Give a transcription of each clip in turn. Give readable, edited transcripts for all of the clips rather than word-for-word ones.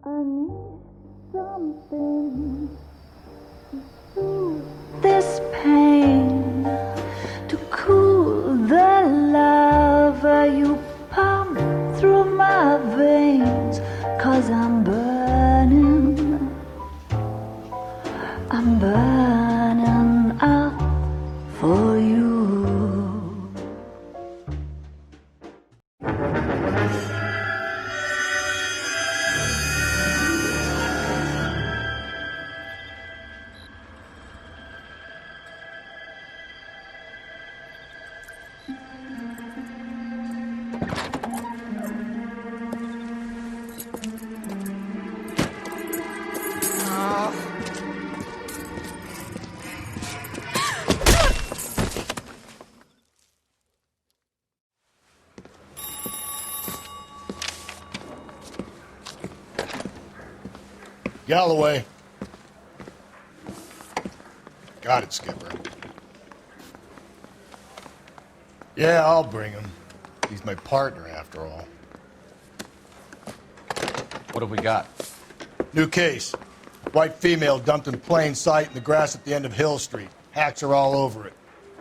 I need something to soothe this pain, to cool the lava you pump through my veins, 'cause I'm burning up for you. Galloway. Got it, Skipper. Yeah, I'll bring him. He's my partner, after all. What have we got? New case. White female dumped in plain sight in the grass at the end of Hill Street. Hacks are all over it.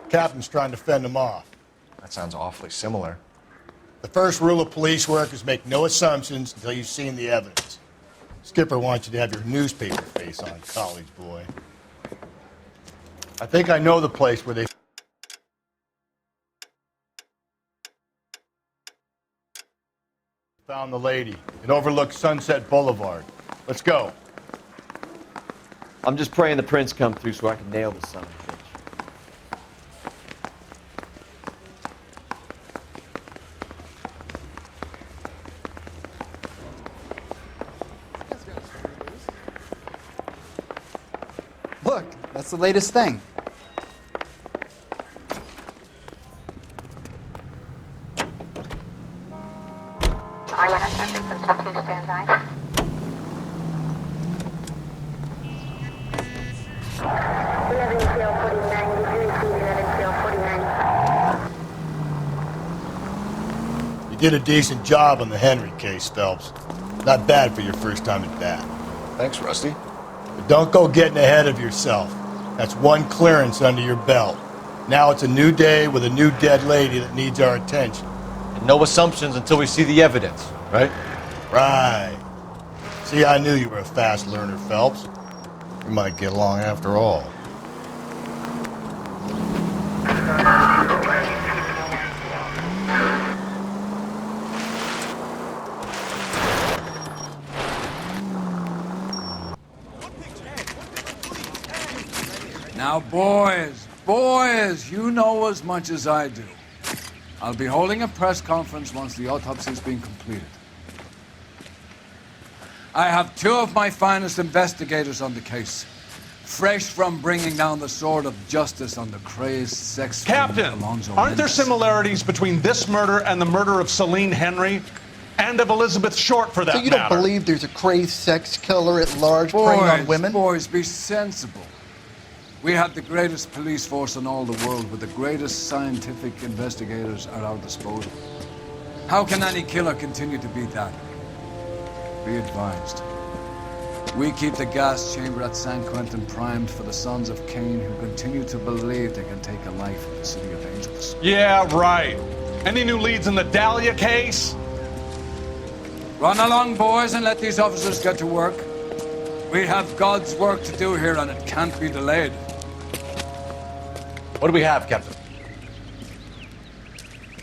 Captain's trying to fend them off. That sounds awfully similar. The first rule of police work is make no assumptions until you've seen the evidence. Skipper wants you to have your newspaper face on, college boy. I think I know the place where they found the lady. It overlooks Sunset Boulevard. Let's go. I'm just praying the prince come through so I can nail the son of a bitch. Look, that's the latest thing. You did a decent job on the Henry case, Phelps. Not bad for your first time at bat. Thanks, Rusty. But don't go getting ahead of yourself. That's one clearance under your belt. Now it's a new day with a new dead lady that needs our attention. And no assumptions until we see the evidence, right? Right. See, I knew you were a fast learner, Phelps. We might get along after all. Now, boys, you know as much as I do. I'll be holding a press conference once the autopsy's been completed. I have two of my finest investigators on the case, fresh from bringing down the sword of justice on the crazed sex Captain, Alonzo aren't there Mendes. similarities between this murder and the murder of Celine Henry? And of Elizabeth Short, for that So you matter? don't believe there's a crazed sex killer at large preying on women? Boys, be sensible. We have the greatest police force in all the world with the greatest scientific investigators at our disposal. How can any killer continue to beat that? Be advised. We keep the gas chamber at San Quentin primed for the sons of Cain who continue to believe they can take a life in the City of Angels. Yeah, right. Any new leads in the Dahlia case? Run along, boys, and let these officers get to work. We have God's work to do here, and it can't be delayed. What do we have, Captain?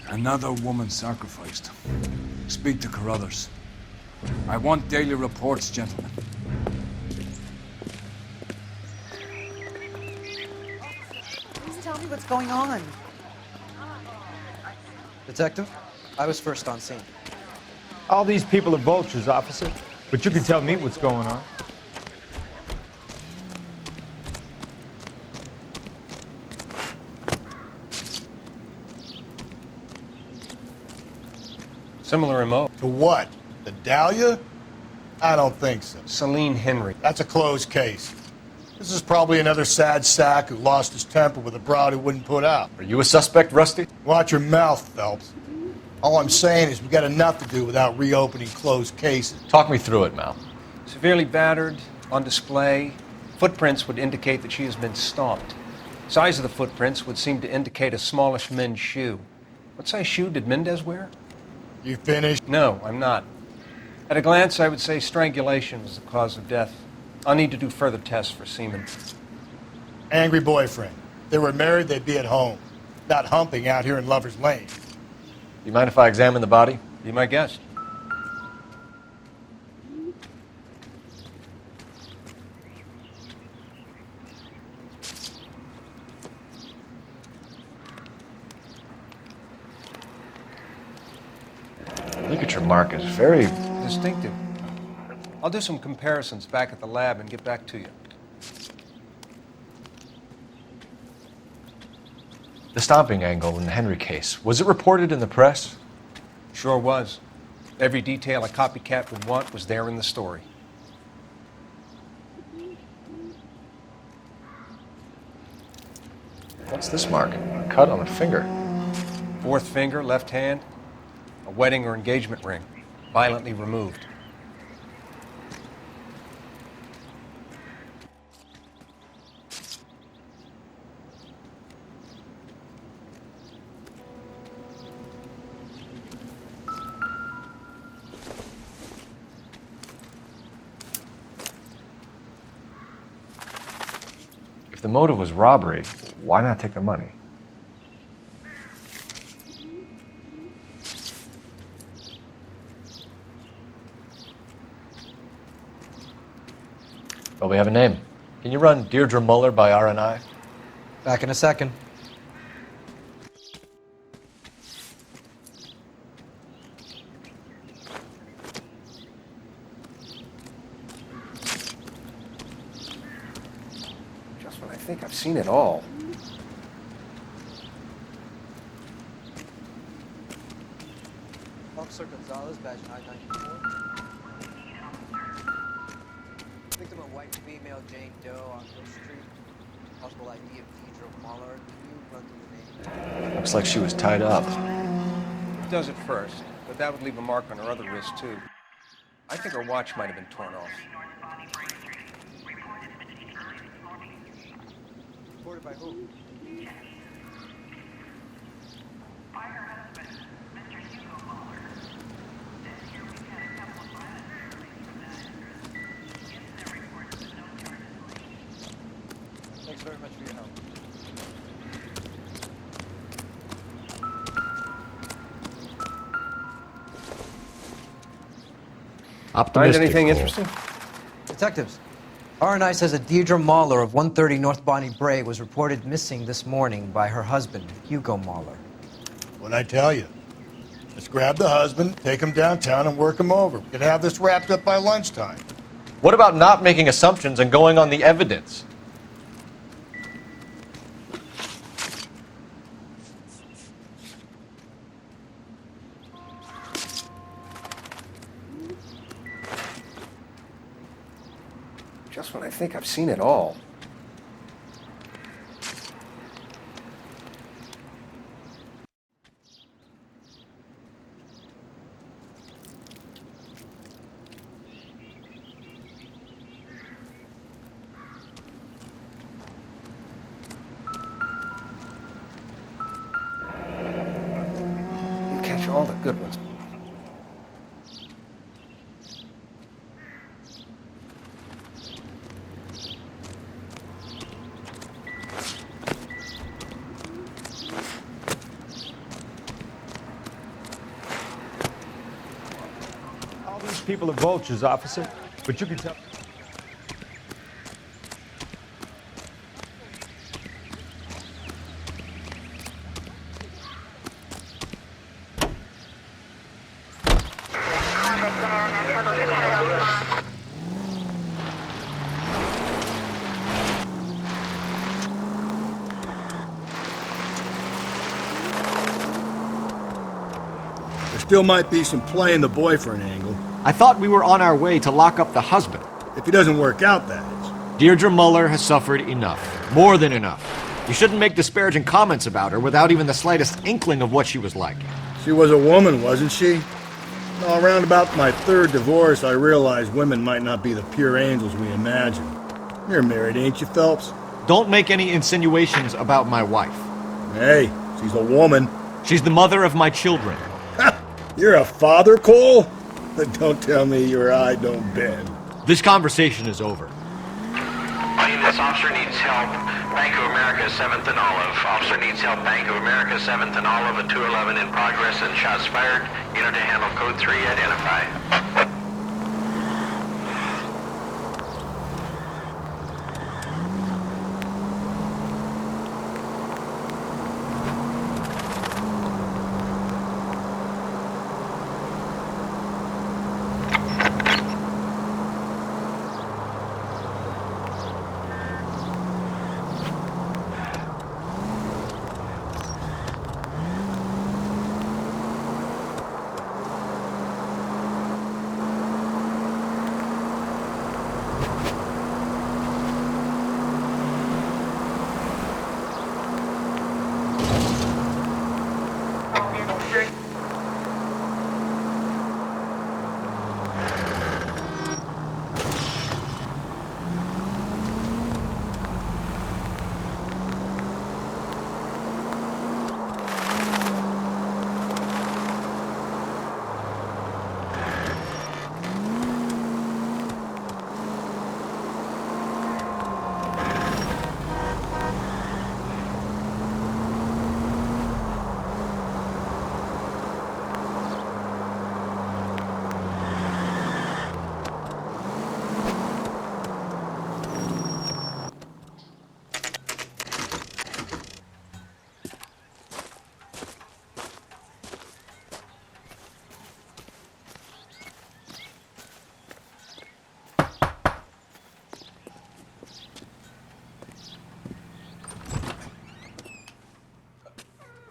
Another woman sacrificed. Speak to Carruthers. I want daily reports, gentlemen. Please tell me what's going on. Detective, I was first on scene. All these people are vultures, officer. But you can tell me what's going on. Similar remote. To what? The Dahlia? I don't think so. Celine Henry. That's a closed case. This is probably another sad sack who lost his temper with a broad who wouldn't put out. Are you a suspect, Rusty? Watch your mouth, Phelps. All I'm saying is we got enough to do without reopening closed cases. Talk me through it, Mal. Severely battered, on display. Footprints would indicate that she has been stomped. Size of the footprints would seem to indicate a smallish men's shoe. What size shoe did Mendez wear? You finished? No, I'm not. At a glance, I would say strangulation was the cause of death. I'll need to do further tests for semen. Angry boyfriend. If they were married, they'd be at home, not humping out here in Lover's Lane. You mind if I examine the body? Be my guest. Ligature mark is very Distinctive. I'll do some comparisons back at the lab and get back to you. The stomping angle in the Henry case. Was it reported in the press? Sure was. Every detail a copycat would want was there in the story. What's this mark? A cut on the finger. Fourth finger, left hand, a wedding or engagement ring, violently removed. If the motive was robbery, why not take the money? Well, we have a name. Can you run Deirdre Muller by RNI? Back in a second. Just when I think I've seen it all. Officer Gonzalez, badge 994. Victim of white female Jane Doe on Hill Street. Possible ID of Deirdre Muller. Can you run through the name? Looks like she was tied up. It does at first, but that would leave a mark on her other wrist, too. I think her watch might have been torn off. Reported by who? Thanks very much for your help. Find anything interesting? Detectives, RNI says that Deirdre Muller of 130 North Bonnie Brae was reported missing this morning by her husband, Hugo Muller. What'd I tell you? Let's grab the husband, take him downtown, and work him over. We could have this wrapped up by lunchtime. What about not making assumptions and going on the evidence? Just when I think I've seen it all. You catch all the good ones. All these people are vultures, officer. But you can tell... There still might be some play in the boyfriend angle. I thought we were on our way to lock up the husband. If he doesn't work out, that is. Deirdre Muller has suffered enough. More than enough. You shouldn't make disparaging comments about her without even the slightest inkling of what she was like. She was a woman, wasn't she? Well, around about my third divorce, I realized women might not be the pure angels we imagine. You're married, ain't you, Phelps? Don't make any insinuations about my wife. Hey, she's a woman. She's the mother of my children. You're a father, Cole? Don't tell me your eye don't bend. This conversation is over. This officer needs help. Bank of America, 7th and Olive. Officer needs help. Bank of America, 7th and Olive. A 211 in progress and shots fired. Unit to handle code 3. Identify.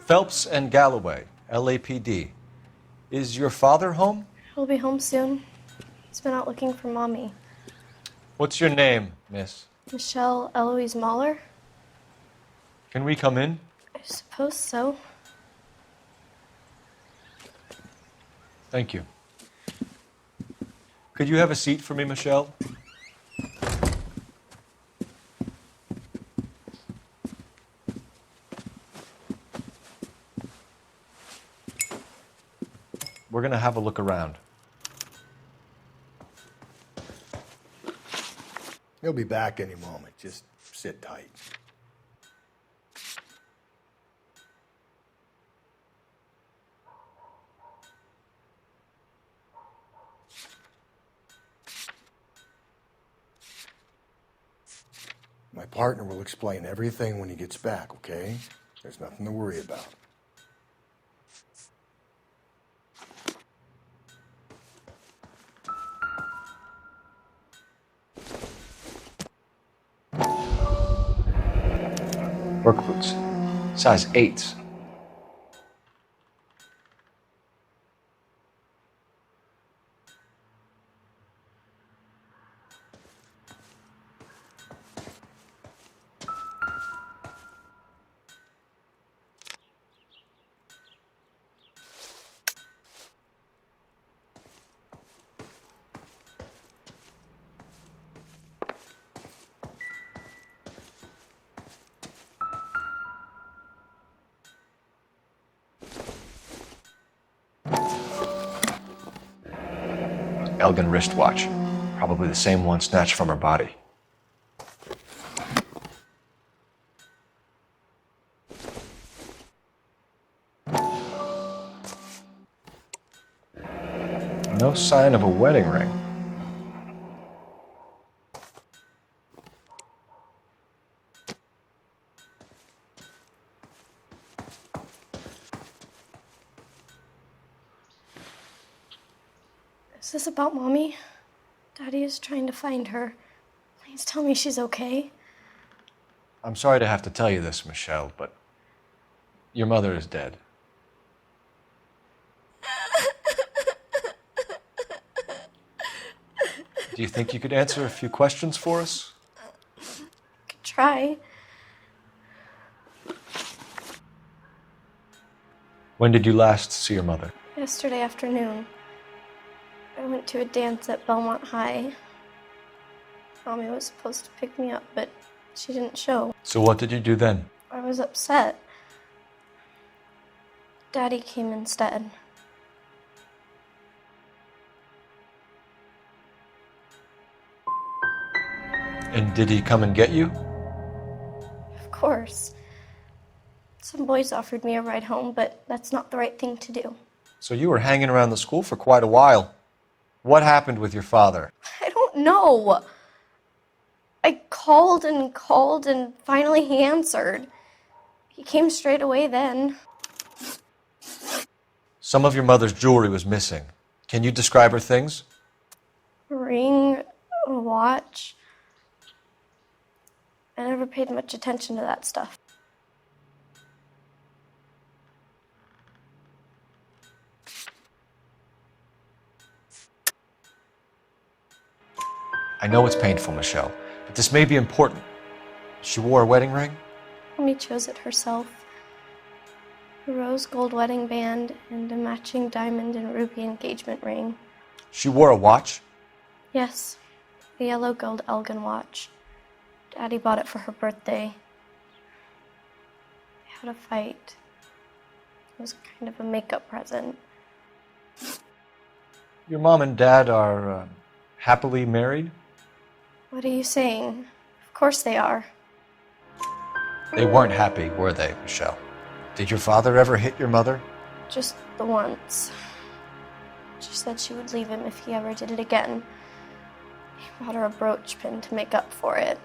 Phelps and Galloway, LAPD. Is your father home? He'll be home soon. He's been out looking for Mommy. What's your name, miss? Michelle Eloise Mahler? Can we come in? I suppose so. Thank you. Could you have a seat for me, Michelle? We're going to have a look around. He'll be back any moment. Just sit tight. My partner will explain everything when he gets back, okay? There's nothing to worry about. Work boots. Size 8s. Elgin wristwatch. Probably the same one snatched from her body. No sign of a wedding ring. Is this about Mommy? Daddy is trying to find her. Please tell me she's okay. I'm sorry to have to tell you this, Michelle, but your mother is dead. Do you think you could answer a few questions for us? Could try. When did you last see your mother? Yesterday afternoon. I went to a dance at Belmont High. Mommy was supposed to pick me up, but she didn't show. So what did you do then? I was upset. Daddy came instead. And did he come and get you? Of course. Some boys offered me a ride home, but that's not the right thing to do. So you were hanging around the school for quite a while. What happened with your father? I don't know. I called and finally he answered. He came straight away then. Some of your mother's jewelry was missing. Can you describe her things? A ring, a watch. I never paid much attention to that stuff. I know it's painful, Michelle, but this may be important. She wore a wedding ring? Mommy chose it herself. A rose gold wedding band and a matching diamond and ruby engagement ring. She wore a watch? Yes, a yellow gold Elgin watch. Daddy bought it for her birthday. They had a fight. It was kind of a makeup present. Your mom and dad are happily married? What are you saying? Of course they are. They weren't happy, were they, Michelle? Did your father ever hit your mother? Just the once. She said she would leave him if he ever did it again. He bought her a brooch pin to make up for it.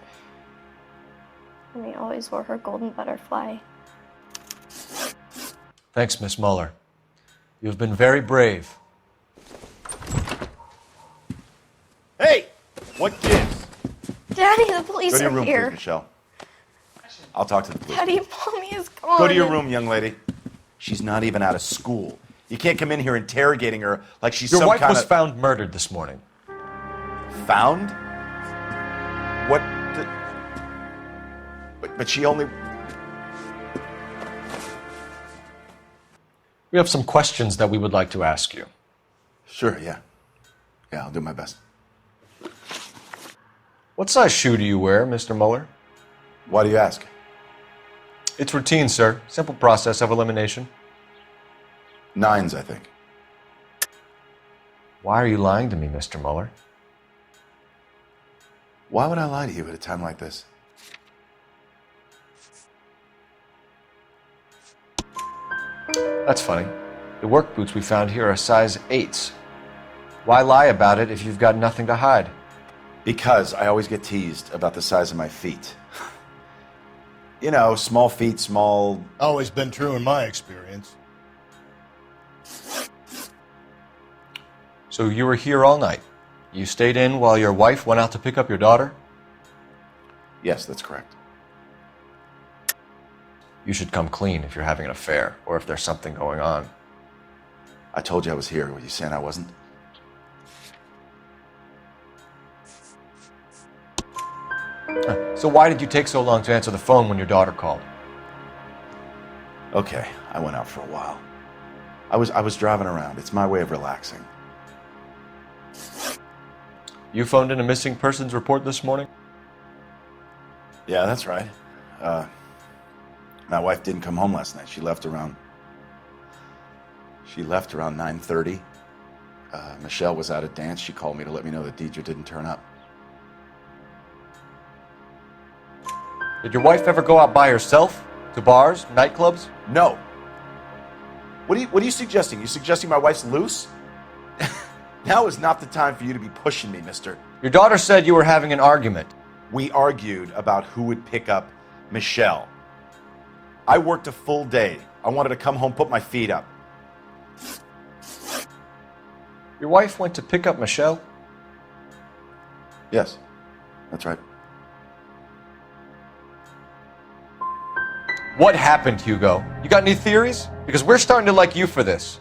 And he always wore her golden butterfly. Thanks, Miss Muller. You've been very brave. Hey! What gives? Daddy, the police Go to your are room, here. please, Michelle. I'll talk to the police. Daddy, Mommy is gone. Go to your room, young lady. She's not even out of school. You can't come in here interrogating her like she's Your some wife kind was of... found murdered this morning. Found? What? But she only... We have some questions that we would like to ask you. Sure, yeah. Yeah, I'll do my best. What size shoe do you wear, Mr. Muller? Why do you ask? It's routine, sir. Simple process of elimination. 9s, I think. Why are you lying to me, Mr. Muller? Why would I lie to you at a time like this? That's funny. The work boots we found here are size 8s. Why lie about it if you've got nothing to hide? Because I always get teased about the size of my feet. You know, small feet, small... Always been true in my experience. So you were here all night. You stayed in while your wife went out to pick up your daughter? Yes, that's correct. You should come clean if you're having an affair or if there's something going on. I told you I was here. Were you saying I wasn't? So why did you take so long to answer the phone when your daughter called? Okay, I went out for a while. I was driving around. It's my way of relaxing. You phoned in a missing persons report this morning? Yeah, that's right. My wife didn't come home last night. She left around 9:30. Michelle was out at dance. She called me to let me know that Deidre didn't turn up. Did your wife ever go out by herself? To bars, nightclubs? No. What are you suggesting? You suggesting my wife's loose? Now is not the time for you to be pushing me, mister. Your daughter said you were having an argument. We argued about who would pick up Michelle. I worked a full day. I wanted to come home, put my feet up. Your wife went to pick up Michelle? Yes, that's right. What happened, Hugo? You got any theories? Because we're starting to like you for this.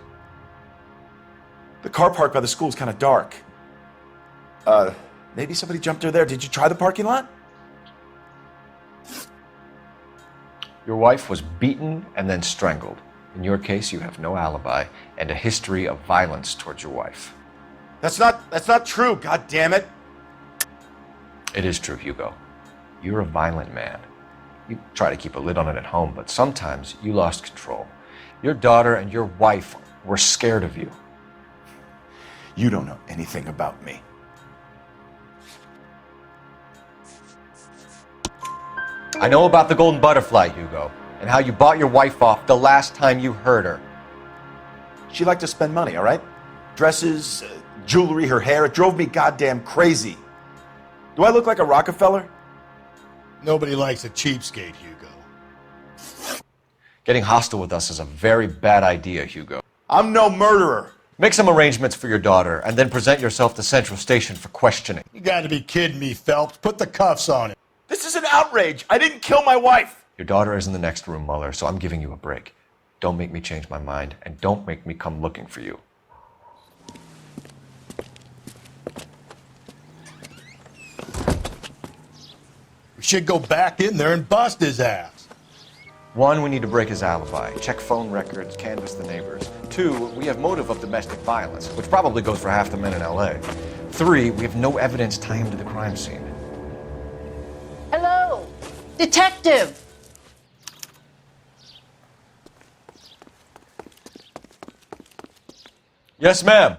The car park by the school is kind of dark. Maybe somebody jumped her there. Did you try the parking lot? Your wife was beaten and then strangled. In your case, you have no alibi and a history of violence towards your wife. That's not true, god damn it. It is true, Hugo. You're a violent man. You try to keep a lid on it at home, but sometimes you lost control. Your daughter and your wife were scared of you. You don't know anything about me. I know about the golden butterfly, Hugo, and how you bought your wife off the last time you heard her. She liked to spend money, all right? Dresses, jewelry, her hair. It drove me goddamn crazy. Do I look like a Rockefeller? Nobody likes a cheapskate, Hugo. Getting hostile with us is a very bad idea, Hugo. I'm no murderer. Make some arrangements for your daughter, and then present yourself to Central Station for questioning. You gotta be kidding me, Phelps. Put the cuffs on him. This is an outrage. I didn't kill my wife. Your daughter is in the next room, Mueller, so I'm giving you a break. Don't make me change my mind, and don't make me come looking for you. We should go back in there and bust his ass. 1, we need to break his alibi. Check phone records, canvass the neighbors. 2, we have motive of domestic violence, which probably goes for half the men in LA. 3, we have no evidence tying him to the crime scene. Hello, detective. Yes, ma'am.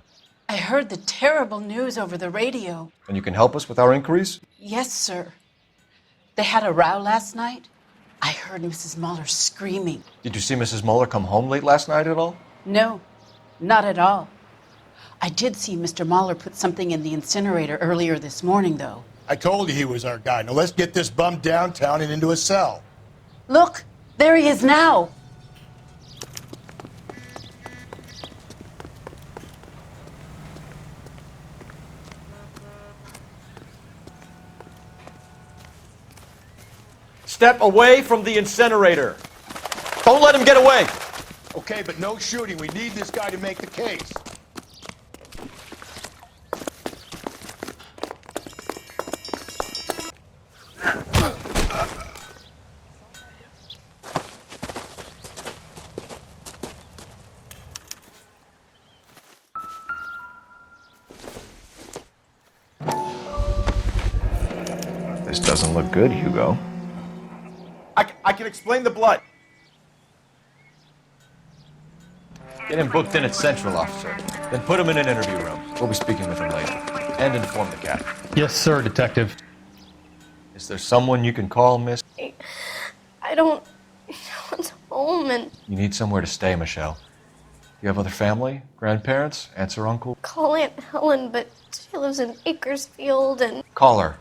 I heard the terrible news over the radio. And you can help us with our inquiries? Yes, sir. They had a row last night. I heard Mrs. Mueller screaming. Did you see Mrs. Mueller come home late last night at all? No, not at all. I did see Mr. Mueller put something in the incinerator earlier this morning, though. I told you he was our guy. Now let's get this bum downtown and into a cell. Look, there he is now. Step away from the incinerator. Don't let him get away. Okay, but no shooting. We need this guy to make the case. This doesn't look good, Hugo. I can explain the blood. Get him booked in at Central, officer. Then put him in an interview room. We'll be speaking with him later. And inform the captain. Yes, sir, detective. Is there someone you can call, miss? I don't know what's home, and You need somewhere to stay, Michelle. You have other family? Grandparents? Aunts or uncle? call Aunt Helen, but she lives in Bakersfield, and Call her.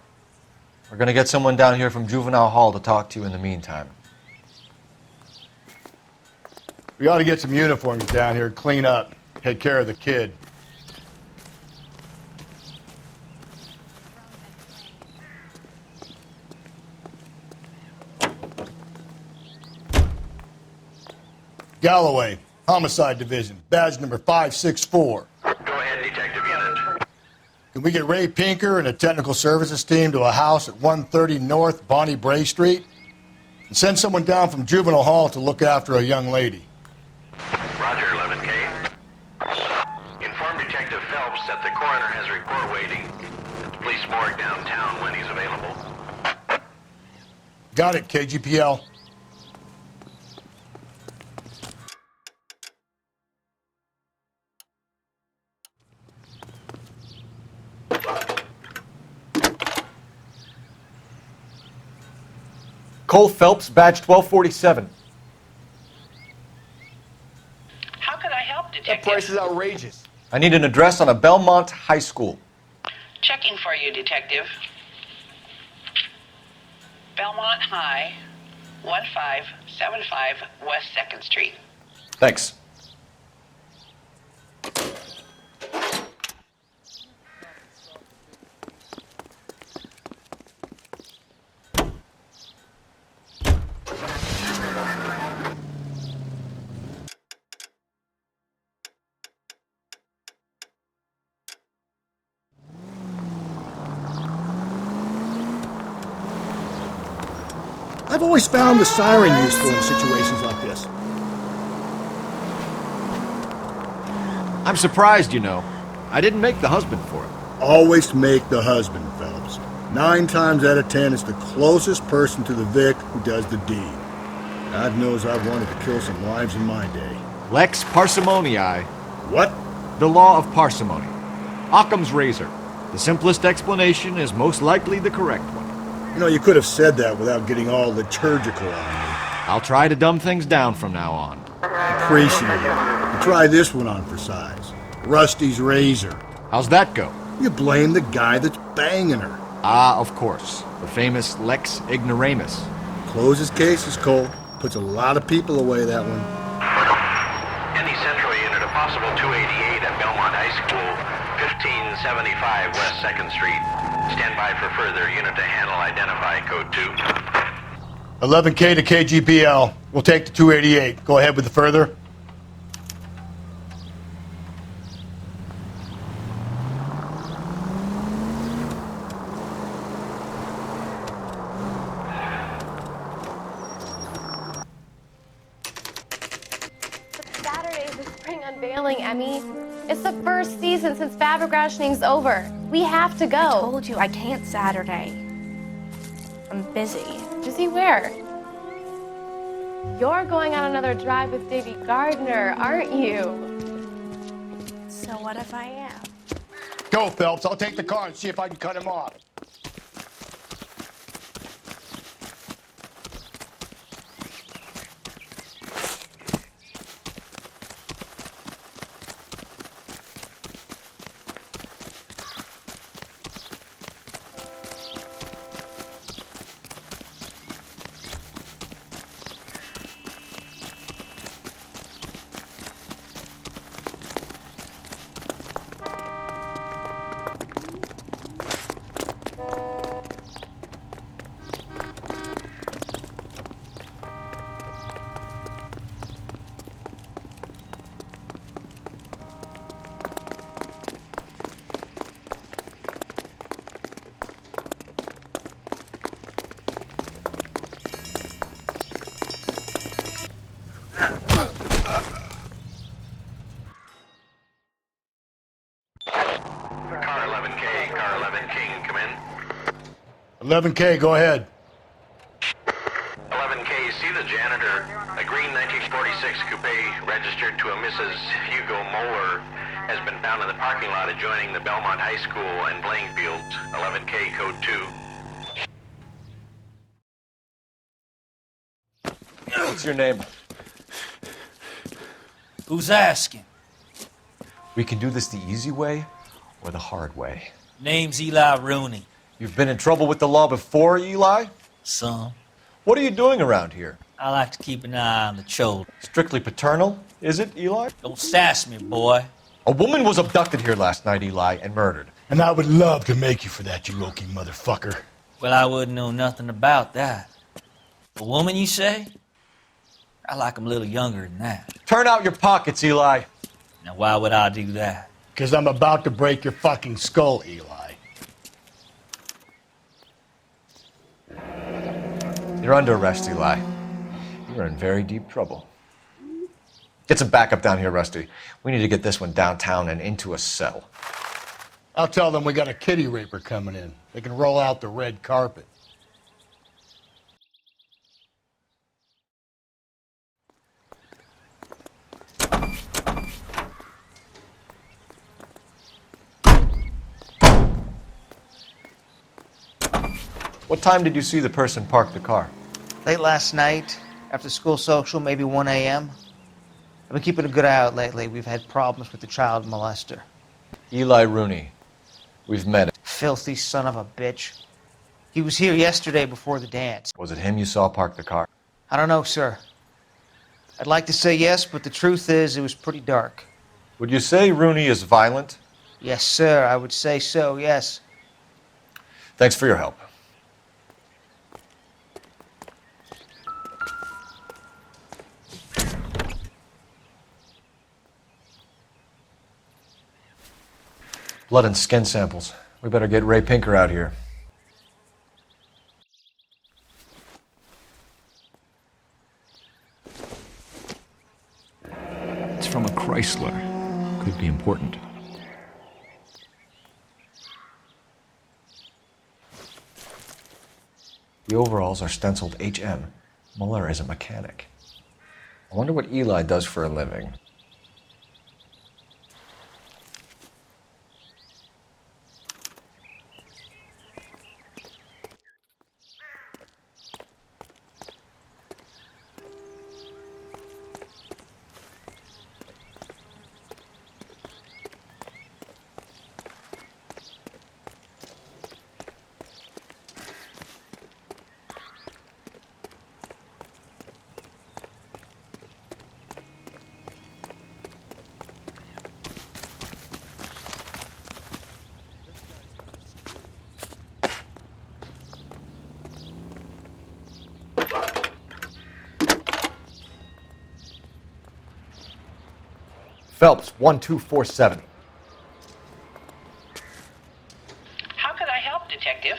We're gonna get someone down here from Juvenile Hall to talk to you in the meantime. We ought to get some uniforms down here, clean up, take care of the kid. Galloway, Homicide Division, badge number 564. Go ahead, Detective Unit. Can we get Ray Pinker and a technical services team to a house at 130 North Bonnie Bray Street? And send someone down from Juvenile Hall to look after a young lady. Roger, 11K. Inform Detective Phelps that the coroner has a report waiting at the police morgue downtown when he's available. Got it, KGPL. Cole Phelps, badge 1247. How can I help, Detective? That price is outrageous. I need an address on a Belmont High School. Checking for you, Detective. Belmont High, 1575 West 2nd Street. Thanks. I've always found the siren useful in situations like this. I'm surprised, you know. I didn't make the husband for it. Always make the husband, Phelps. 9 times out of 10, it's the closest person to the Vic who does the deed. God knows I've wanted to kill some lives in my day. Lex parsimoniae. What? The law of parsimony. Occam's razor. The simplest explanation is most likely the correct one. You know, you could have said that without getting all liturgical on me. I'll try to dumb things down from now on. Appreciate it. And try this one on for size. Rusty's razor. How's that go? You blame the guy that's banging her. Ah, of course. The famous Lex ignoramus. Closes cases, Cole. Puts a lot of people away, that one. Any Central unit, a possible 288 at Belmont High School, 1575 West 2nd Street. Stand by for further unit to handle. Identify code 2. 11K to KGPL. We'll take the 288. Go ahead with the further. Saturday's the spring unveiling, Emmy. It's the first season since fabric rationing's over. We have to go. I told you I can't Saturday. I'm busy. Busy where? You're going on another drive with Davy Gardner, aren't you? So what if I am? Go, Phelps. I'll take the car and see if I can cut him off. Car 11K, car 11 King, come in. 11K, go ahead. 11K, see the janitor. A green 1946 coupe registered to a Mrs. Hugo Moeller has been found in the parking lot adjoining the Belmont High School and playing fields. 11K, code 2. What's your name? Who's asking? We can do this the easy way or the hard way. Name's Eli Rooney. You've been in trouble with the law before, Eli? Some. What are you doing around here? I like to keep an eye on the children. Strictly paternal, is it, Eli? Don't sass me, boy. A woman was abducted here last night, Eli, and murdered. And I would love to make you for that, you low-key motherfucker. Well, I wouldn't know nothing about that. A woman, you say? I like 'em a little younger than that. Turn out your pockets, Eli. Now, why would I do that? Because I'm about to break your fucking skull, Eli. You're under arrest, Eli. You're in very deep trouble. Get some backup down here, Rusty. We need to get this one downtown and into a cell. I'll tell them we got a kitty raper coming in. They can roll out the red carpet. What time did you see the person park the car? Late last night, after school social, maybe 1 a.m. I've been keeping a good eye out lately. We've had problems with the child molester. Eli Rooney. We've met him. Filthy son of a bitch. He was here yesterday before the dance. Was it him you saw park the car? I don't know, sir. I'd like to say yes, but the truth is it was pretty dark. Would you say Rooney is violent? Yes, sir. I would say so, yes. Thanks for your help. Blood and skin samples. We better get Ray Pinker out here. It's from a Chrysler. Could be important. The overalls are stenciled HM. Mueller is a mechanic. I wonder what Eli does for a living. Phelps, 12470. How could I help, Detective?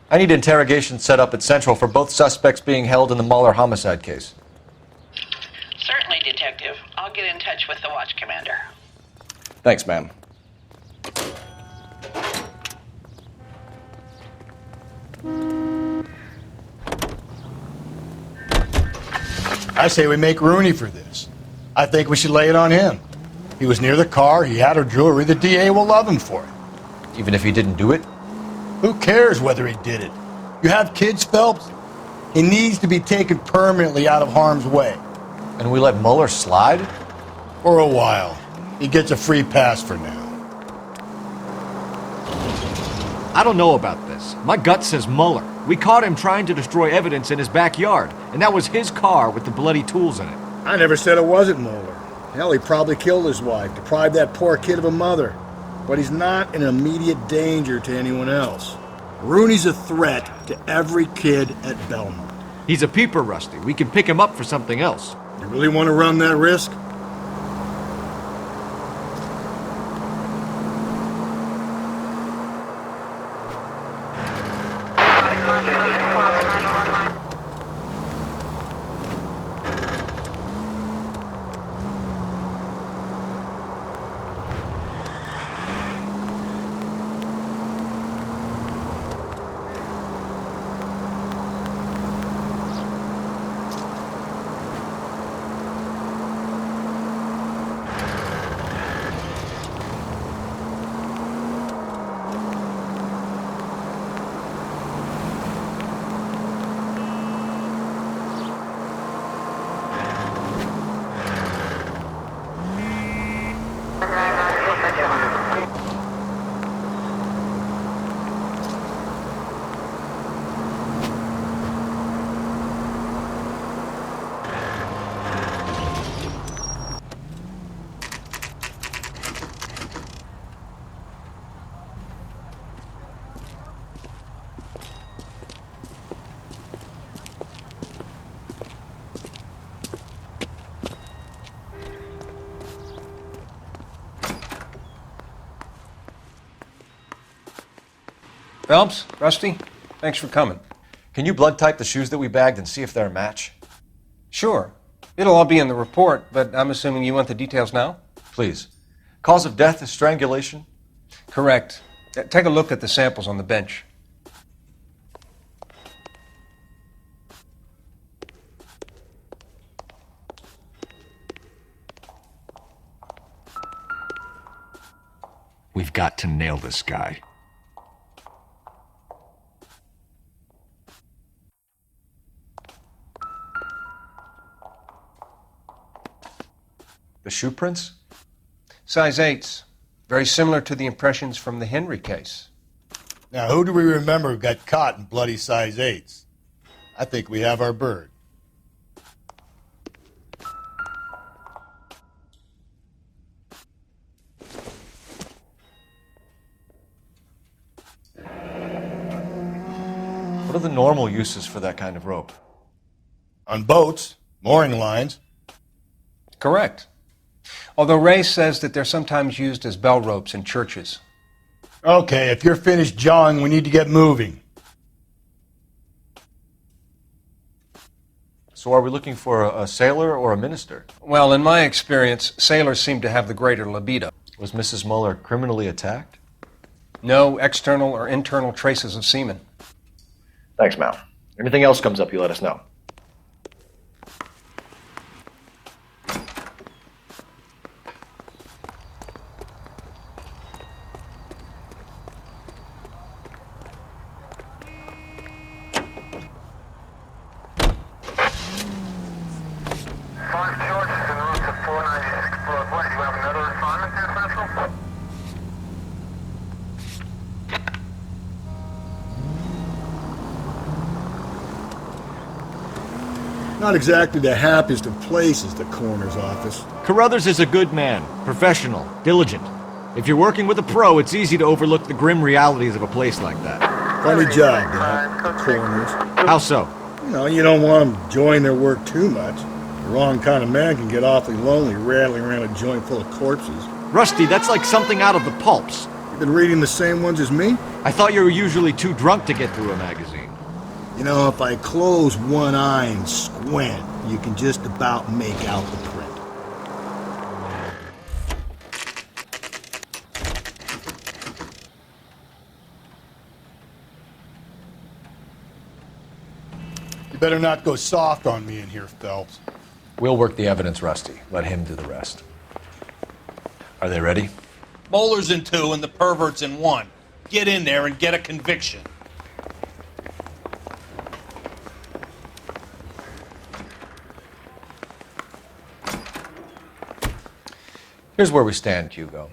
I need interrogation set up at Central for both suspects being held in the Mueller homicide case. Certainly, Detective. I'll get in touch with the watch commander. Thanks, ma'am. I say we make Rooney for this. I think we should lay it on him. He was near the car, he had her jewelry, the DA will love him for it. Even if he didn't do it? Who cares whether he did it? You have kids, Phelps? He needs to be taken permanently out of harm's way. And we let Mueller slide? For a while. He gets a free pass for now. I don't know about this. My gut says Mueller. We caught him trying to destroy evidence in his backyard, and that was his car with the bloody tools in it. I never said it wasn't Mueller. Hell, he probably killed his wife, deprived that poor kid of a mother. But he's not an immediate danger to anyone else. Rooney's a threat to every kid at Belmont. He's a peeper, Rusty. We can pick him up for something else. You really want to run that risk? Phelps, Rusty, thanks for coming. Can you blood type the shoes that we bagged and see if they're a match? Sure. It'll all be in the report, but I'm assuming you want the details now? Please. Cause of death is strangulation? Correct. Take a look at the samples on the bench. We've got to nail this guy. The shoe prints? Size 8s. Very similar to the impressions from the Henry case. Now, who do we remember who got caught in bloody size 8s? I think we have our bird. What are the normal uses for that kind of rope? On boats, mooring lines. Correct. Although Ray says that they're sometimes used as bell ropes in churches. Okay, if you're finished jawing, we need to get moving. So are we looking for a sailor or a minister? Well, in my experience, sailors seem to have the greater libido. Was Mrs. Mueller criminally attacked? No external or internal traces of semen. Thanks, Mal. Anything else comes up, you let us know. Not exactly the happiest of places, the coroner's office. Carruthers is a good man, professional, diligent. If you're working with a pro, it's easy to overlook the grim realities of a place like that. Funny job, that, coroners. How so? You don't want them enjoying their work too much. The wrong kind of man can get awfully lonely rattling around a joint full of corpses. Rusty, that's like something out of the pulps. You've been reading the same ones as me? I thought you were usually too drunk to get through a magazine. If I close one eye and squint, you can just about make out the print. You better not go soft on me in here, Phelps. We'll work the evidence, Rusty. Let him do the rest. Are they ready? Bowler's in 2 and the pervert's in 1. Get in there and get a conviction. Here's where we stand, Hugo.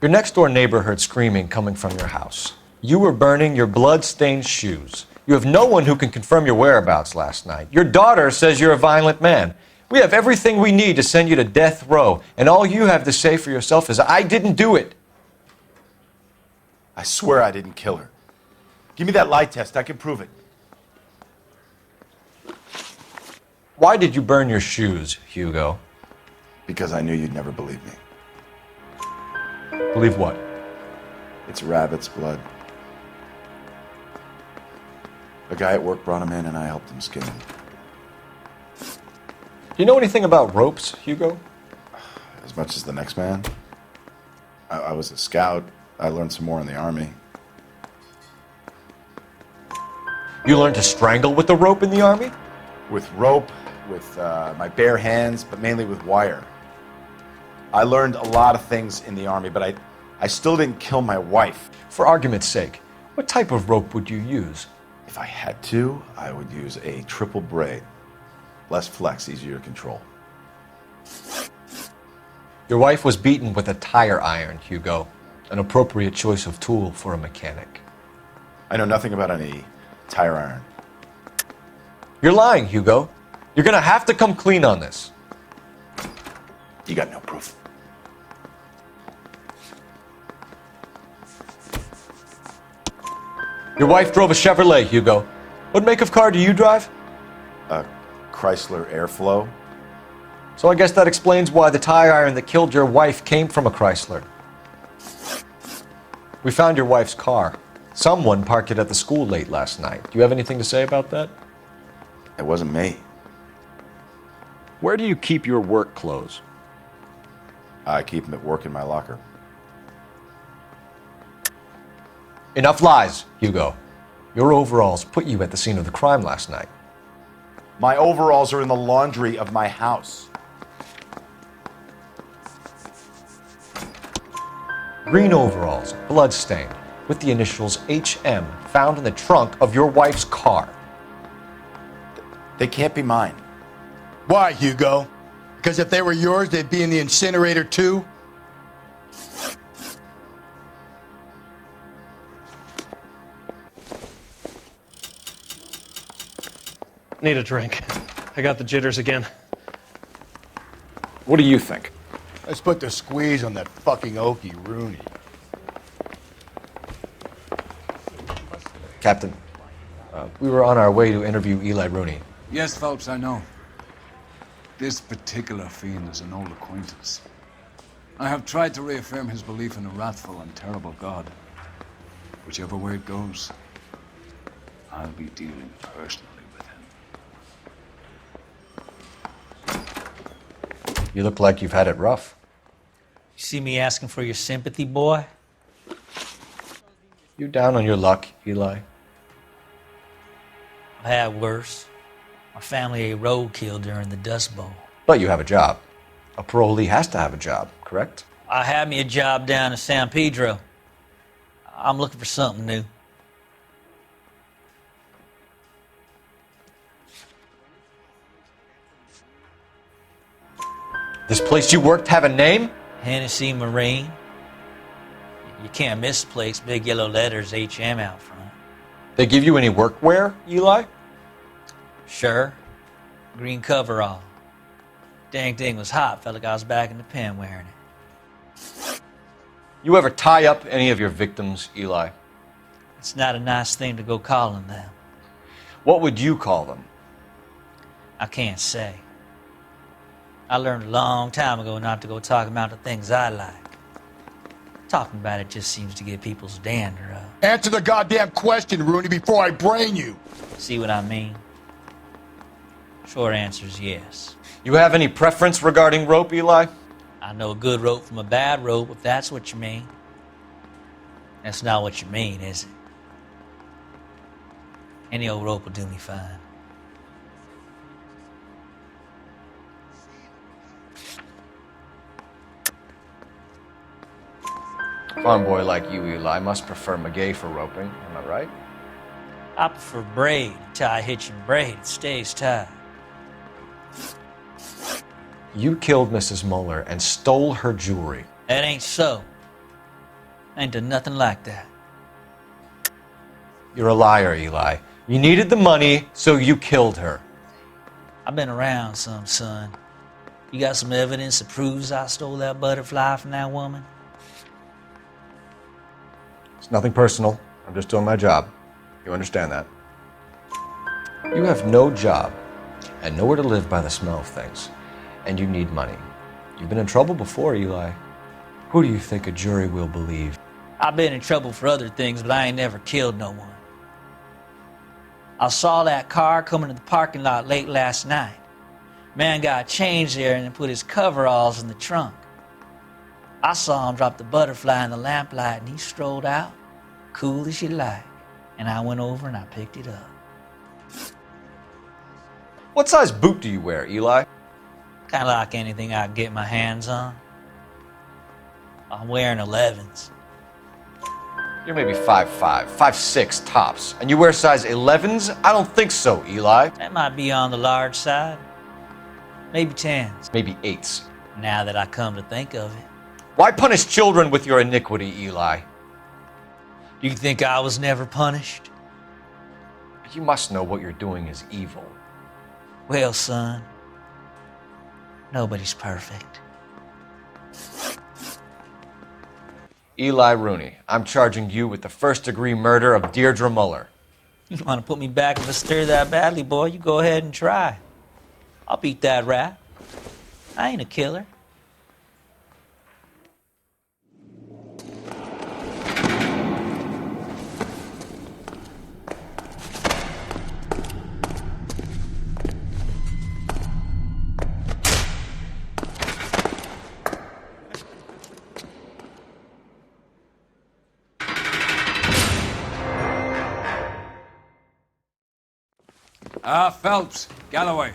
Your next-door neighbor heard screaming coming from your house. You were burning your blood-stained shoes. You have no one who can confirm your whereabouts last night. Your daughter says you're a violent man. We have everything we need to send you to death row, and all you have to say for yourself is, I didn't do it. I swear I didn't kill her. Give me that lie test. I can prove it. Why did you burn your shoes, Hugo? Because I knew you'd never believe me. Believe what? It's rabbit's blood. A guy at work brought him in and I helped him skin him. Do you know anything about ropes, Hugo? As much as the next man. I was a scout. I learned some more in the army. You learned to strangle with the rope in the army? With rope, with my bare hands, but mainly with wire. I learned a lot of things in the army, but I still didn't kill my wife. For argument's sake, what type of rope would you use? If I had to, I would use a triple braid. Less flex, easier to control. Your wife was beaten with a tire iron, Hugo. An appropriate choice of tool for a mechanic. I know nothing about any tire iron. You're lying, Hugo. You're gonna have to come clean on this. You got no proof. Your wife drove a Chevrolet, Hugo. What make of car do you drive? A Chrysler Airflow. So I guess that explains why the tire iron that killed your wife came from a Chrysler. We found your wife's car. Someone parked it at the school late last night. Do you have anything to say about that? It wasn't me. Where do you keep your work clothes? I keep them at work in my locker. Enough lies, Hugo. Your overalls put you at the scene of the crime last night. My overalls are in the laundry of my house. Green overalls, blood-stained, with the initials HM found in the trunk of your wife's car. They can't be mine. Why, Hugo? Because if they were yours, they'd be in the incinerator too? Need a drink. I got the jitters again. What do you think? Let's put the squeeze on that fucking Okie Rooney. Captain, we were on our way to interview Eli Rooney. Yes, Phelps, I know. This particular fiend is an old acquaintance. I have tried to reaffirm his belief in a wrathful and terrible God. Whichever way it goes, I'll be dealing personally with him. You look like you've had it rough. You see me asking for your sympathy, boy? You down on your luck, Eli? I've had worse. My family ate roadkill during the Dust Bowl. But you have a job. A parolee has to have a job, correct? I had me a job down in San Pedro. I'm looking for something new. This place you worked have a name? Hennessy Marine. You can't miss the place. Big yellow letters, HM out front. They give you any workwear, Eli? Sure. Green coverall. Dang thing was hot. Felt like I was back in the pen wearing it. You ever tie up any of your victims, Eli? It's not a nice thing to go calling them. What would you call them? I can't say. I learned a long time ago not to go talking about the things I like. Talking about it just seems to get people's dander up. Answer the goddamn question, Rooney, before I brain you. See what I mean? Short answer is yes. You have any preference regarding rope, Eli? I know a good rope from a bad rope, if that's what you mean. That's not what you mean, is it? Any old rope will do me fine. Farm boy like you, Eli, must prefer Magay for roping, am I right? I prefer braid. Tie hitching braid, it stays tied. You killed Mrs. Muller and stole her jewelry. That ain't so. I ain't done nothing like that. You're a liar, Eli. You needed the money, so you killed her. I've been around some, son. You got some evidence that proves I stole that butterfly from that woman? It's nothing personal. I'm just doing my job. You understand that? You have no job and nowhere to live by the smell of things. And you need money. You've been in trouble before, Eli. Who do you think a jury will believe? I've been in trouble for other things, but I ain't never killed no one. I saw that car coming to the parking lot late last night. Man got changed there and then put his coveralls in the trunk. I saw him drop the butterfly in the lamplight and he strolled out, cool as you like. And I went over and I picked it up. What size boot do you wear, Eli? Kind of like anything I can get my hands on. I'm wearing 11s. You're maybe 5'5", 5'6", tops. And you wear size 11s? I don't think so, Eli. That might be on the large side. Maybe 10s. Maybe 8s. Now that I come to think of it. Why punish children with your iniquity, Eli? Do you think I was never punished? You must know what you're doing is evil. Well, son, nobody's perfect. Eli Rooney, I'm charging you with the first-degree murder of Deirdre Muller. You want to put me back in the stir that badly, boy? You go ahead and try. I'll beat that rap. I ain't a killer. Phelps, Galloway,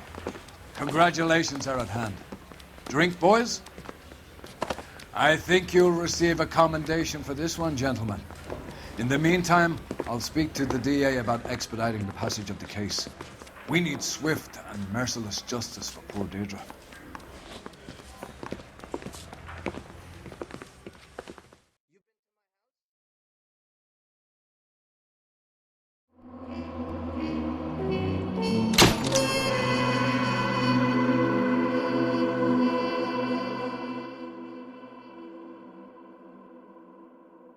congratulations are at hand. Drink, boys? I think you'll receive a commendation for this one, gentlemen. In the meantime, I'll speak to the DA about expediting the passage of the case. We need swift and merciless justice for poor Deirdre.